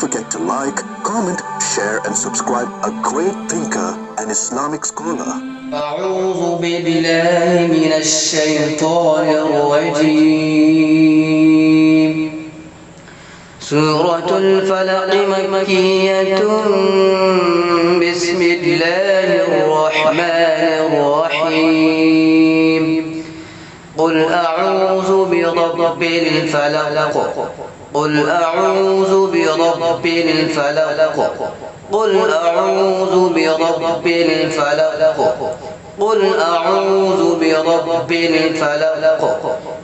forget to like, comment, share and subscribe. A great thinker and Islamic scholar. أعوذ بالله من الشيطان الرجيم. سورة الفلق مكية. بسم الله الرحمن الرحيم. قل أعوذ برب الفلق. قل أعوذ برب الفلق. قل أعوذ برب الفلق. قل أعوذ برب الفلق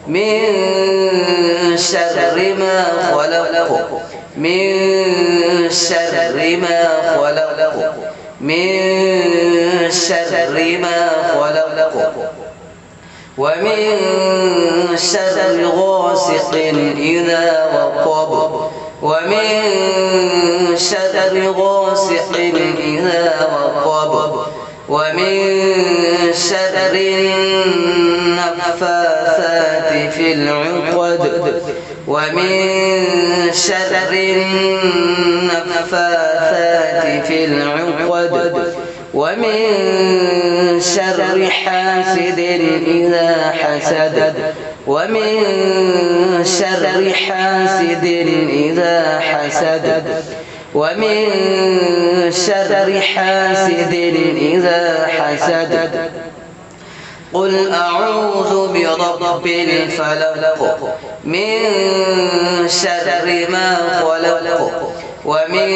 من شر ما خلق. من شر ما خلق. من شر ما خلق. ومن شر غاسق إذا وقب. ومن شر غاسق إذا وقب. ومن شر النفاثات في العقد. ومن شر النفاثات في العقد. ومن شر حاسد إذا حسد. ومن شر حاسد إذا حسد. ومن شر حاسد إذا حسد. قل أعوذ برب الفلق من شر ما خلق. ومن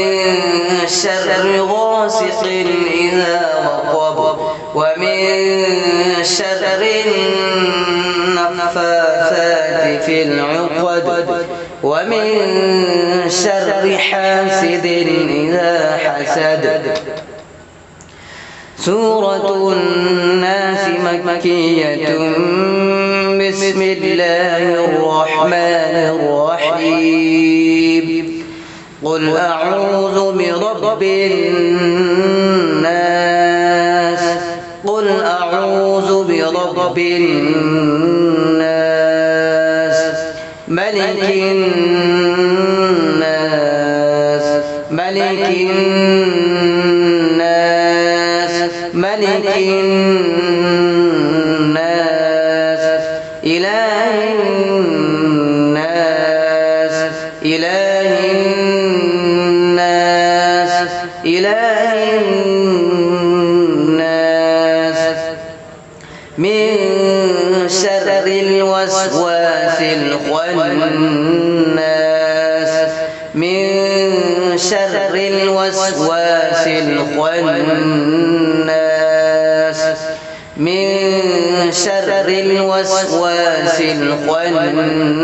شر غاسق إذا وقب. ومن شر النفاثات في العقد. ومن شر حاسد إذا حسد. سورة الناس مكية. بسم الله الرحمن الرحيم. قل أعوذ برب الناس. قل أعوذ برب الناس. ملك الناس. ملك الناس. ملك الناس. إله الناس. إله الناس. إله الناس. من شر الوسواس الخناس. من شر الوسواس الخناس. من شر الوسواس الخناس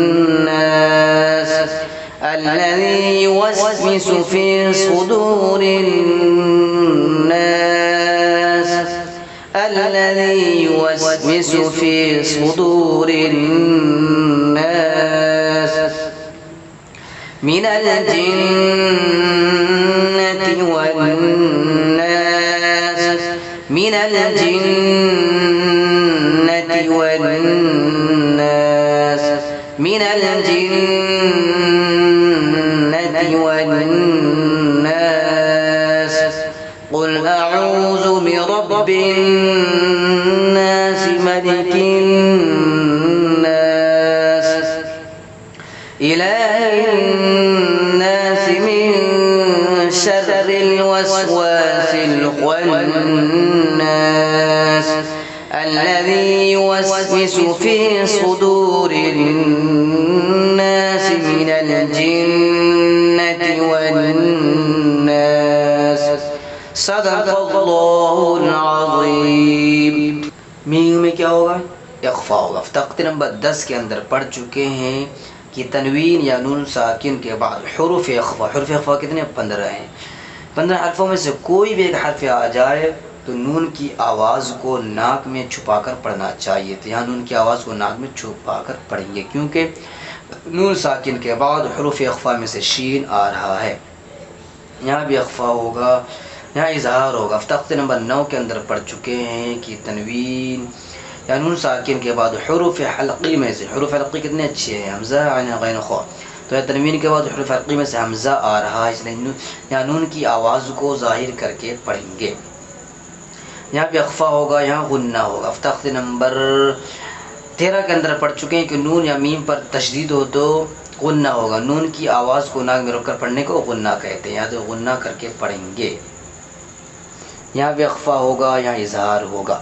الذي يوسوس في صدور الناس. الذي يوسوس في صدور الناس من الجنة والناس. من الجنة والناس. من الجنة والناس. قل أعوذ برب الناس. ملك الناس. إله الناس. من شر الوسواس الخناس الذي يوسوس في صدور الناس من الجنة والناس. صدق الله العظيم. मीम में क्या होगा? इख्फा होगा। तख्ते नंबर 10 के अंदर पढ़ चुके हैं कि तनवीन या नून साकिन के बाद हुरूफ इख्फा। हुरूफ इख्फा कितने? 15 हैं। 15 हरफों में से कोई भी एक हरफ आ जाए तो नून की आवाज़ को नाक में छुपाकर पढ़ना चाहिए। तो यहाँ नून की आवाज़ को नाक में छुपाकर पढ़ेंगे क्योंकि नून साकिन के बाद हुरूफ इख्फा में से शीन आ रहा है। यहाँ भी इख्फा होगा, यहाँ इजहार होगा। तख्ते नंबर 9 के अंदर पढ़ चुके हैं कि तनवीन या नून साकिन के बाद हुरूफ हलक़ी में से, हुरूफ हलक़ी कितने अच्छे हैं? हमज़ा, ऐन, गैन, ख़ा। تو یہ تنوین کے بعد حروف حلقی میں سے حمزہ آ رہا ہے، اس لیے یہاں نون کی آواز کو ظاہر کر کے پڑھیں گے. یہاں پہ اخفا ہوگا، یہاں غنہ ہوگا. تخت نمبر 13 کے اندر پڑھ چکے ہیں کہ نون یا میم پر تشدید ہو تو غنہ ہوگا. نون کی آواز کو ناک میں روک کر پڑھنے کو غنہ کہتے ہیں. یہاں تو غنہ کر کے پڑھیں گے. یہاں پہ اخفا ہوگا، یہاں اظہار ہوگا.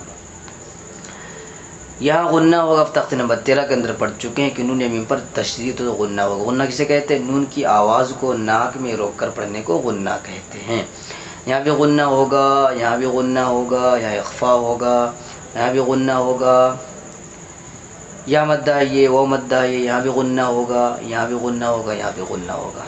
یہاں غنہ ہوگا. تخت نمبر 13 کے اندر پڑھ چکے ہیں کہ نون یا میم پر تشدید ہو تو غنہ ہوگا. غنہ کسے کہتے ہیں؟ نون کی آواز کو ناک میں روک کر پڑھنے کو غنہ کہتے ہیں. یہاں بھی غنہ ہوگا، یہاں بھی غنہ ہوگا، یہاں اخفا ہوگا، یہاں بھی غنہ ہوگا. یا مدہ یہ وہ مدہ یہ، یہاں بھی غنہ ہوگا، یہاں بھی غنہ ہوگا، یہاں بھی غنہ ہوگا.